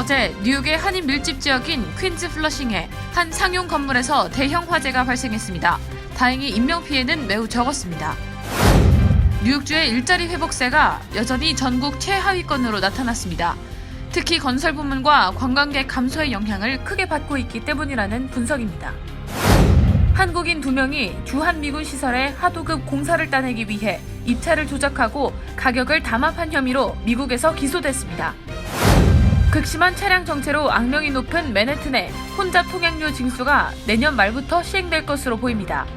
어제 뉴욕의 한인 밀집 지역인 퀸즈 플러싱의 한 상용 건물에서 대형 화재가 발생했습니다. 다행히 인명피해는 매우 적었습니다. 뉴욕주의 일자리 회복세가 여전히 전국 최하위권으로 나타났습니다. 특히 건설 부문과 관광객 감소의 영향을 크게 받고 있기 때문이라는 분석입니다. 한국인 2명이 주한미군 시설에 하도급 공사를 따내기 위해 입찰을 조작하고 가격을 담합한 혐의로 미국에서 기소됐습니다. 극심한 차량 정체로 악명이 높은 맨해튼의 혼잡 통행료 징수가 내년 말부터 시행될 것으로 보입니다.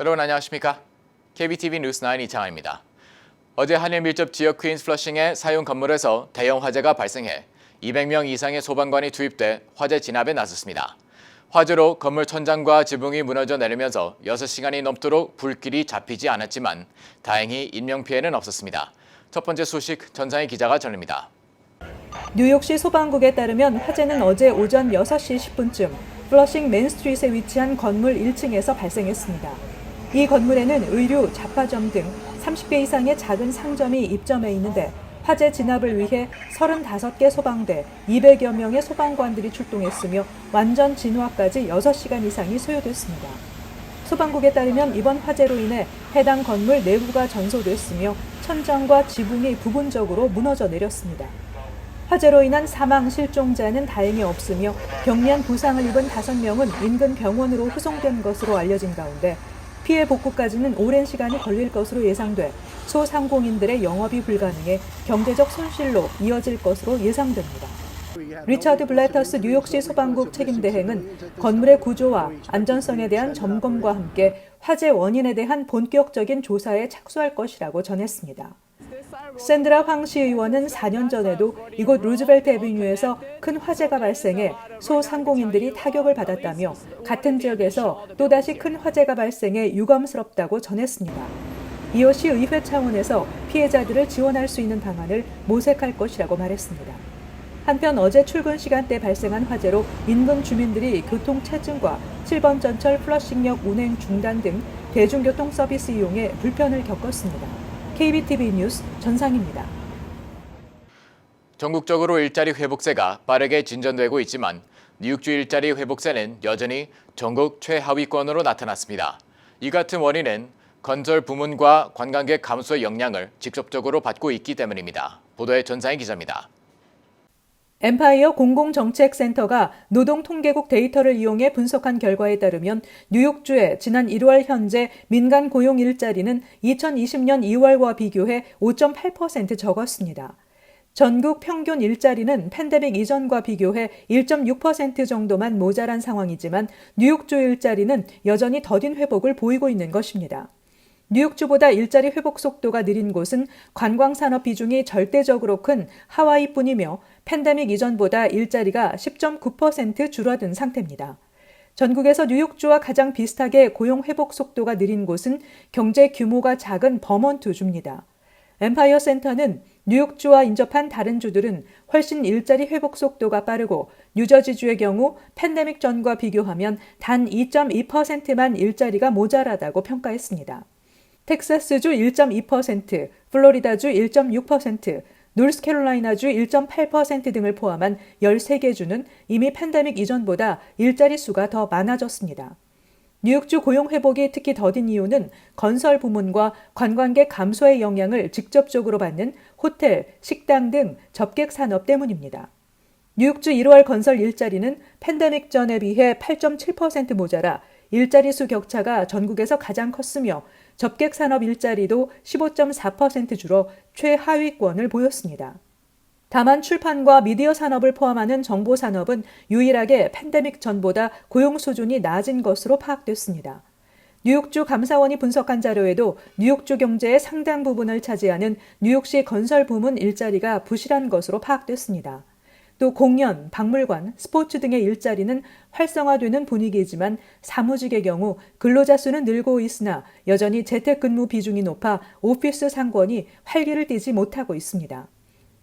여러분 안녕하십니까? KBTV 뉴스9 이창환입니다. 어제 한일 밀접 지역 퀸즈 플러싱의 사용 건물에서 대형 화재가 발생해 200명 이상의 소방관이 투입돼 화재 진압에 나섰습니다. 화재로 건물 천장과 지붕이 무너져 내리면서 6시간이 넘도록 불길이 잡히지 않았지만 다행히 인명피해는 없었습니다. 첫 번째 소식 전상희 기자가 전합니다. 뉴욕시 소방국에 따르면 화재는 어제 오전 6시 10분쯤 플러싱 맨스트리트에 위치한 건물 1층에서 발생했습니다. 이 건물에는 의류, 잡화점 등 30개 이상의 작은 상점이 입점해 있는데 화재 진압을 위해 35개 소방대, 200여 명의 소방관들이 출동했으며 완전 진화까지 6시간 이상이 소요됐습니다. 소방국에 따르면 이번 화재로 인해 해당 건물 내부가 전소됐으며 천장과 지붕이 부분적으로 무너져 내렸습니다. 화재로 인한 사망, 실종자는 다행히 없으며 경미한 부상을 입은 5명은 인근 병원으로 후송된 것으로 알려진 가운데 피해 복구까지는 오랜 시간이 걸릴 것으로 예상돼 소상공인들의 영업이 불가능해 경제적 손실로 이어질 것으로 예상됩니다. 리처드 블래터스 뉴욕시 소방국 책임대행은 건물의 구조와 안전성에 대한 점검과 함께 화재 원인에 대한 본격적인 조사에 착수할 것이라고 전했습니다. 샌드라 황시 의원은 4년 전에도 이곳 루즈벨트 애비뉴에서 큰 화재가 발생해 소상공인들이 타격을 받았다며 같은 지역에서 또다시 큰 화재가 발생해 유감스럽다고 전했습니다. 이어 시 의회 차원에서 피해자들을 지원할 수 있는 방안을 모색할 것이라고 말했습니다. 한편 어제 출근 시간대 발생한 화재로 인근 주민들이 교통체증과 7번 전철 플러싱역 운행 중단 등 대중교통 서비스 이용에 불편을 겪었습니다. KBTV 뉴스 전상입니다. 전국적으로 일자리 회복세가 빠르게 진전되고 있지만 뉴욕주 일자리 회복세는 여전히 전국 최하위권으로 나타났습니다. 이 같은 원인은 건설 부문과 관광객 감소의 영향을 직접적으로 받고 있기 때문입니다. 보도에 전상희 기자입니다. 엠파이어 공공정책센터가 노동통계국 데이터를 이용해 분석한 결과에 따르면 뉴욕주의 지난 1월 현재 민간 고용 일자리는 2020년 2월과 비교해 5.8% 적었습니다. 전국 평균 일자리는 팬데믹 이전과 비교해 1.6% 정도만 모자란 상황이지만 뉴욕주 일자리는 여전히 더딘 회복을 보이고 있는 것입니다. 뉴욕주보다 일자리 회복 속도가 느린 곳은 관광산업 비중이 절대적으로 큰 하와이뿐이며 팬데믹 이전보다 일자리가 10.9% 줄어든 상태입니다. 전국에서 뉴욕주와 가장 비슷하게 고용 회복 속도가 느린 곳은 경제 규모가 작은 버몬트주입니다. 엠파이어 센터는 뉴욕주와 인접한 다른 주들은 훨씬 일자리 회복 속도가 빠르고 뉴저지주의 경우 팬데믹 전과 비교하면 단 2.2%만 일자리가 모자라다고 평가했습니다. 텍사스주 1.2%, 플로리다주 1.6%, 노스캐롤라이나주 1.8% 등을 포함한 13개 주는 이미 팬데믹 이전보다 일자리 수가 더 많아졌습니다. 뉴욕주 고용 회복이 특히 더딘 이유는 건설 부문과 관광객 감소의 영향을 직접적으로 받는 호텔, 식당 등 접객 산업 때문입니다. 뉴욕주 1월 건설 일자리는 팬데믹 전에 비해 8.7% 모자라 일자리 수 격차가 전국에서 가장 컸으며 접객 산업 일자리도 15.4% 줄어 최하위권을 보였습니다. 다만 출판과 미디어 산업을 포함하는 정보 산업은 유일하게 팬데믹 전보다 고용 수준이 낮은 것으로 파악됐습니다. 뉴욕주 감사원이 분석한 자료에도 뉴욕주 경제의 상당 부분을 차지하는 뉴욕시 건설 부문 일자리가 부실한 것으로 파악됐습니다. 또 공연, 박물관, 스포츠 등의 일자리는 활성화되는 분위기이지만 사무직의 경우 근로자 수는 늘고 있으나 여전히 재택근무 비중이 높아 오피스 상권이 활기를 띠지 못하고 있습니다.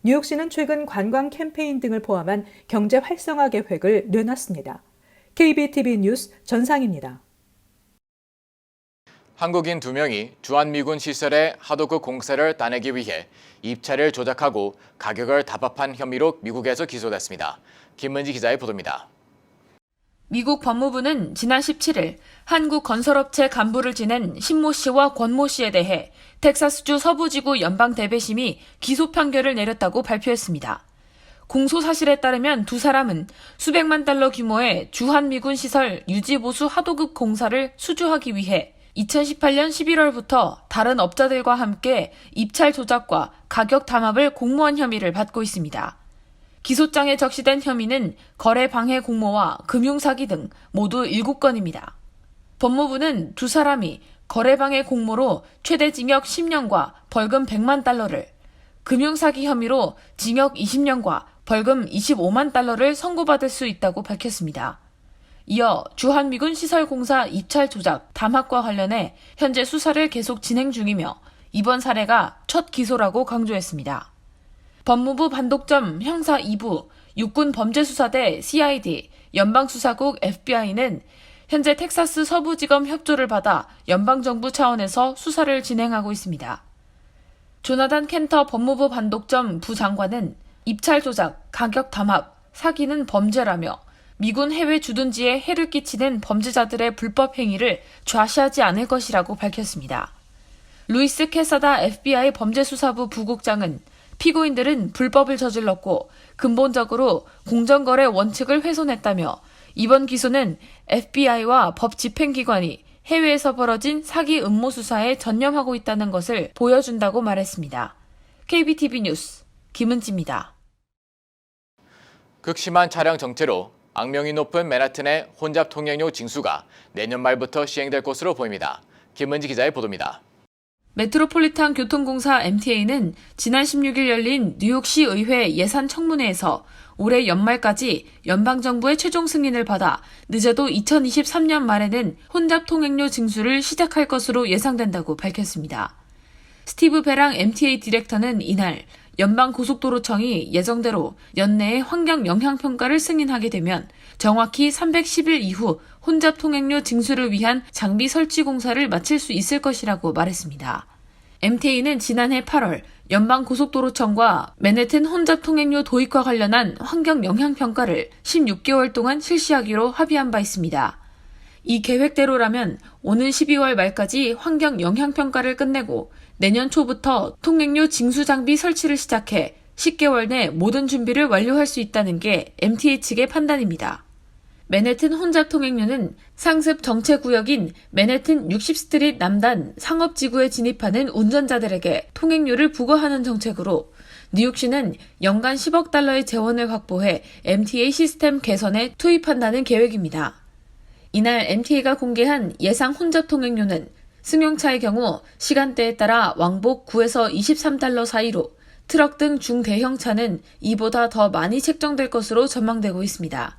뉴욕시는 최근 관광 캠페인 등을 포함한 경제 활성화 계획을 내놨습니다. KBTV 뉴스 전상입니다. 한국인 2명이 주한미군 시설의 하도급 공세를 따내기 위해 입찰을 조작하고 가격을 다박한 혐의로 미국에서 기소됐습니다. 김은지 기자의 보도입니다. 미국 법무부는 지난 17일 한국 건설업체 간부를 지낸 신모 씨와 권모 씨에 대해 텍사스주 서부지구 연방대배심이 기소 판결을 내렸다고 발표했습니다. 공소 사실에 따르면 두 사람은 수백만 달러 규모의 주한미군 시설 유지보수 하도급 공사를 수주하기 위해 2018년 11월부터 다른 업자들과 함께 입찰 조작과 가격 담합을 공모한 혐의를 받고 있습니다. 기소장에 적시된 혐의는 거래 방해 공모와 금융사기 등 모두 7건입니다. 법무부는 두 사람이 거래 방해 공모로 최대 징역 10년과 벌금 100만 달러를, 금융사기 혐의로 징역 20년과 벌금 25만 달러를 선고받을 수 있다고 밝혔습니다. 이어 주한미군 시설공사 입찰 조작, 담합과 관련해 현재 수사를 계속 진행 중이며 이번 사례가 첫 기소라고 강조했습니다. 법무부 반독점 형사 2부, 육군범죄수사대 CID, 연방수사국 FBI는 현재 텍사스 서부지검 협조를 받아 연방정부 차원에서 수사를 진행하고 있습니다. 조나단 켄터 법무부 반독점 부장관은 입찰 조작, 가격 담합, 사기는 범죄라며 미군 해외 주둔지에 해를 끼치는 범죄자들의 불법 행위를 좌시하지 않을 것이라고 밝혔습니다. 루이스 캐사다 FBI 범죄수사부 부국장은 피고인들은 불법을 저질렀고 근본적으로 공정거래 원칙을 훼손했다며 이번 기소는 FBI와 법 집행기관이 해외에서 벌어진 사기 음모 수사에 전념하고 있다는 것을 보여준다고 말했습니다. KBTV 뉴스 김은지입니다. 극심한 차량 정체로 악명이 높은 맨하튼의 혼잡 통행료 징수가 내년 말부터 시행될 것으로 보입니다. 김은지 기자의 보도입니다. 메트로폴리탄 교통공사 MTA는 지난 16일 열린 뉴욕시 의회 예산 청문회에서 올해 연말까지 연방정부의 최종 승인을 받아 늦어도 2023년 말에는 혼잡 통행료 징수를 시작할 것으로 예상된다고 밝혔습니다. 스티브 베랑 MTA 디렉터는 이날 연방고속도로청이 예정대로 연내에 환경영향평가를 승인하게 되면 정확히 310일 이후 혼잡 통행료 징수를 위한 장비 설치 공사를 마칠 수 있을 것이라고 말했습니다. MTA는 지난해 8월 연방고속도로청과 맨해튼 혼잡 통행료 도입과 관련한 환경영향평가를 16개월 동안 실시하기로 합의한 바 있습니다. 이 계획대로라면 오는 12월 말까지 환경영향평가를 끝내고 내년 초부터 통행료 징수 장비 설치를 시작해 10개월 내 모든 준비를 완료할 수 있다는 게 MTA 측의 판단입니다. 맨해튼 혼잡 통행료는 상습 정체구역인 맨해튼 60스트리트 남단 상업지구에 진입하는 운전자들에게 통행료를 부과하는 정책으로 뉴욕시는 연간 10억 달러의 재원을 확보해 MTA 시스템 개선에 투입한다는 계획입니다. 이날 MTA가 공개한 예상 혼잡 통행료는 승용차의 경우 시간대에 따라 왕복 9에서 23달러 사이로 트럭 등 중대형 차는 이보다 더 많이 책정될 것으로 전망되고 있습니다.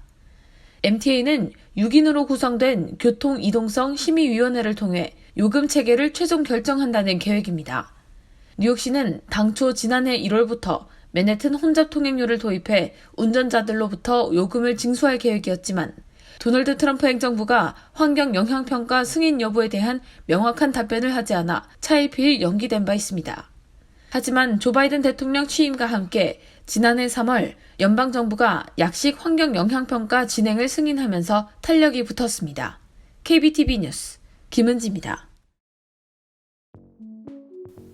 MTA는 6인으로 구성된 교통이동성 심의위원회를 통해 요금 체계를 최종 결정한다는 계획입니다. 뉴욕시는 당초 지난해 1월부터 맨해튼 혼잡 통행료를 도입해 운전자들로부터 요금을 징수할 계획이었지만 도널드 트럼프 행정부가 환경영향평가 승인 여부에 대한 명확한 답변을 하지 않아 차일피일 연기된 바 있습니다. 하지만 조 바이든 대통령 취임과 함께 지난해 3월 연방정부가 약식 환경영향평가 진행을 승인하면서 탄력이 붙었습니다. KBTV 뉴스 김은지입니다.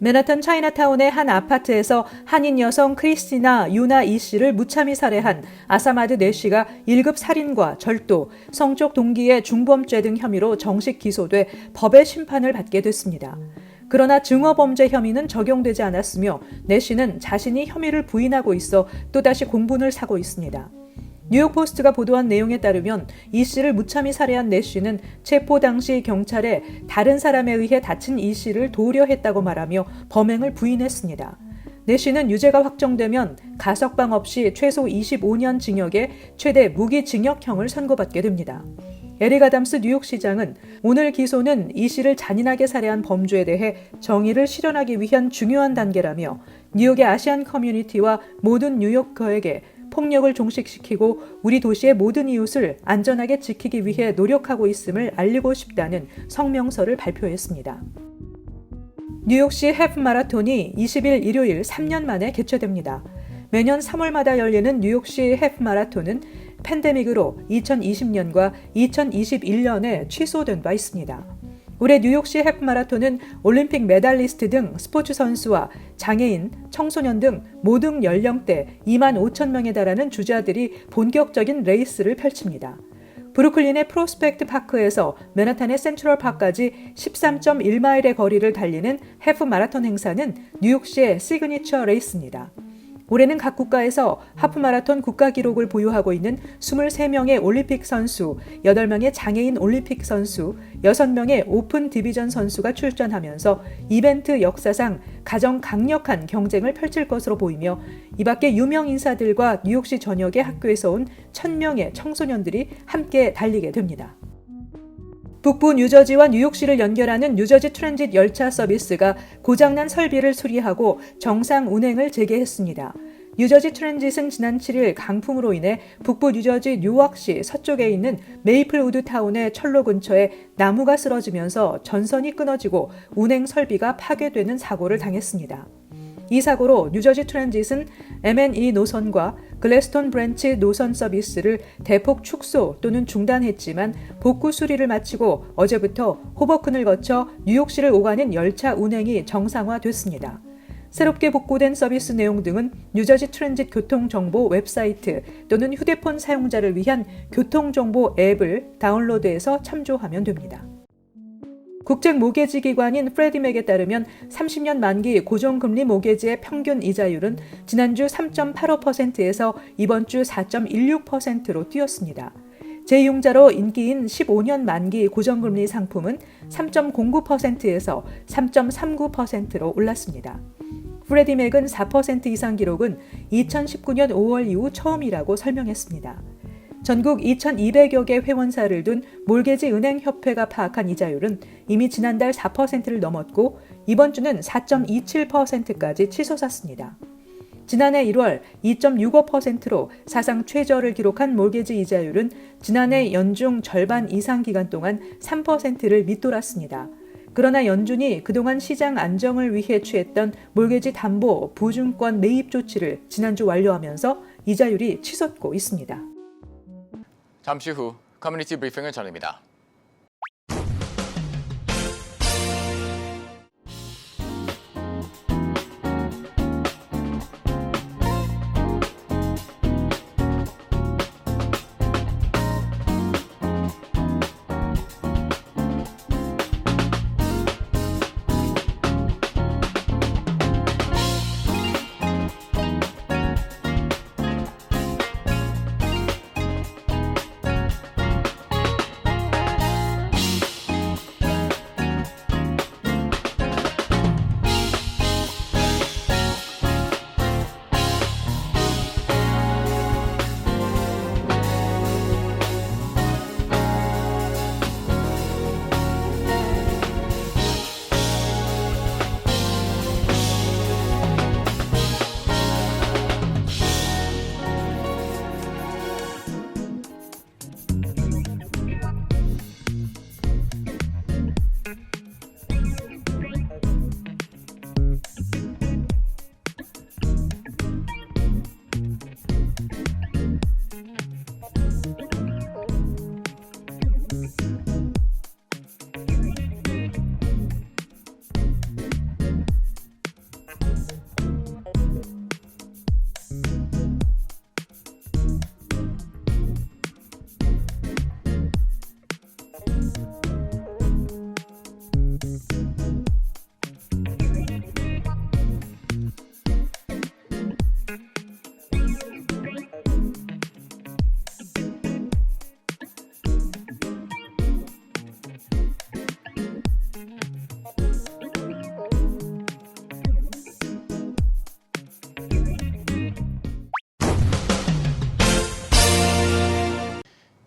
맨하탄 차이나타운의 한 아파트에서 한인 여성 크리스티나 유나 이 씨를 무참히 살해한 아사마드 네 씨가 1급 살인과 절도, 성적 동기의 중범죄 등 혐의로 정식 기소돼 법의 심판을 받게 됐습니다. 그러나 증오범죄 혐의는 적용되지 않았으며 내쉬는 자신이 혐의를 부인하고 있어 또다시 공분을 사고 있습니다. 뉴욕포스트가 보도한 내용에 따르면 이 씨를 무참히 살해한 내쉬는 체포 당시 경찰에 다른 사람에 의해 다친 이 씨를 도우려 했다고 말하며 범행을 부인했습니다. 내쉬는 유죄가 확정되면 가석방 없이 최소 25년 징역에 최대 무기징역형을 선고받게 됩니다. 에릭 아담스 뉴욕시장은 오늘 기소는 이 씨를 잔인하게 살해한 범죄에 대해 정의를 실현하기 위한 중요한 단계라며 뉴욕의 아시안 커뮤니티와 모든 뉴요커에게 폭력을 종식시키고 우리 도시의 모든 이웃을 안전하게 지키기 위해 노력하고 있음을 알리고 싶다는 성명서를 발표했습니다. 뉴욕시 해프 마라톤이 20일 일요일 3년 만에 개최됩니다. 매년 3월마다 열리는 뉴욕시 해프 마라톤은 팬데믹으로 2020년과 2021년에 취소된 바 있습니다. 올해 뉴욕시 해프 마라톤은 올림픽 메달리스트 등 스포츠 선수와 장애인, 청소년 등 모든 연령대 2만 5천 명에 달하는 주자들이 본격적인 레이스를 펼칩니다. 브루클린의 프로스펙트 파크에서 맨하탄의 센트럴 파크까지 13.1마일의 거리를 달리는 해프 마라톤 행사는 뉴욕시의 시그니처 레이스입니다. 올해는 각 국가에서 하프 마라톤 국가 기록을 보유하고 있는 23명의 올림픽 선수, 8명의 장애인 올림픽 선수, 6명의 오픈 디비전 선수가 출전하면서 이벤트 역사상 가장 강력한 경쟁을 펼칠 것으로 보이며 이 밖에 유명 인사들과 뉴욕시 전역의 학교에서 온 1,000명의 청소년들이 함께 달리게 됩니다. 북부 뉴저지와 뉴욕시를 연결하는 뉴저지 트랜짓 열차 서비스가 고장난 설비를 수리하고 정상 운행을 재개했습니다. 뉴저지 트랜짓은 지난 7일 강풍으로 인해 북부 뉴저지 뉴워크시 서쪽에 있는 메이플우드 타운의 철로 근처에 나무가 쓰러지면서 전선이 끊어지고 운행 설비가 파괴되는 사고를 당했습니다. 이 사고로 뉴저지 트랜짓은 M&E 노선과 글래스톤 브랜치 노선 서비스를 대폭 축소 또는 중단했지만 복구 수리를 마치고 어제부터 호버큰을 거쳐 뉴욕시를 오가는 열차 운행이 정상화됐습니다. 새롭게 복구된 서비스 내용 등은 뉴저지 트랜짓 교통정보 웹사이트 또는 휴대폰 사용자를 위한 교통정보 앱을 다운로드해서 참조하면 됩니다. 국책 모게지 기관인 프레디맥에 따르면 30년 만기 고정금리 모게지의 평균 이자율은 지난주 3.85%에서 이번 주 4.16%로 뛰었습니다. 제2융자로 인기인 15년 만기 고정금리 상품은 3.09%에서 3.39%로 올랐습니다. 프레디맥은 4% 이상 기록은 2019년 5월 이후 처음이라고 설명했습니다. 전국 2,200여 개 회원사를 둔 몰게지 은행협회가 파악한 이자율은 이미 지난달 4%를 넘었고 이번 주는 4.27%까지 치솟았습니다. 지난해 1월 2.65%로 사상 최저를 기록한 몰게지 이자율은 지난해 연중 절반 이상 기간 동안 3%를 밑돌았습니다. 그러나 연준이 그동안 시장 안정을 위해 취했던 몰게지 담보 보증권 매입 조치를 지난주 완료하면서 이자율이 치솟고 있습니다. 잠시 후 커뮤니티 브리핑을 전합니다.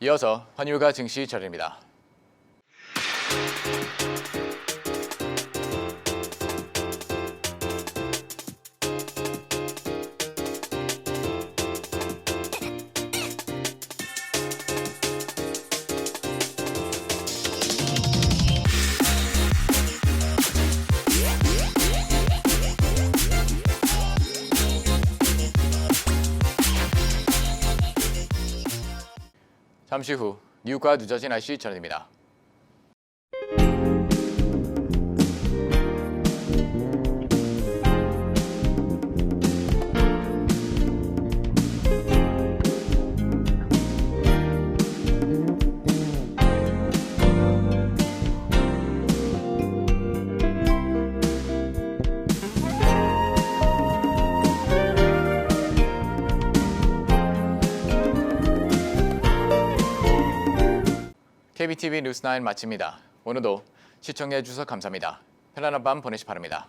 이어서 환율과 증시 전해드립니다. 잠시 후 뉴욕과 뉴저지 날씨 전해드립니다. KBTV 뉴스9 마칩니다. 오늘도 시청해 주셔서 감사합니다. 편안한 밤 보내시 바랍니다.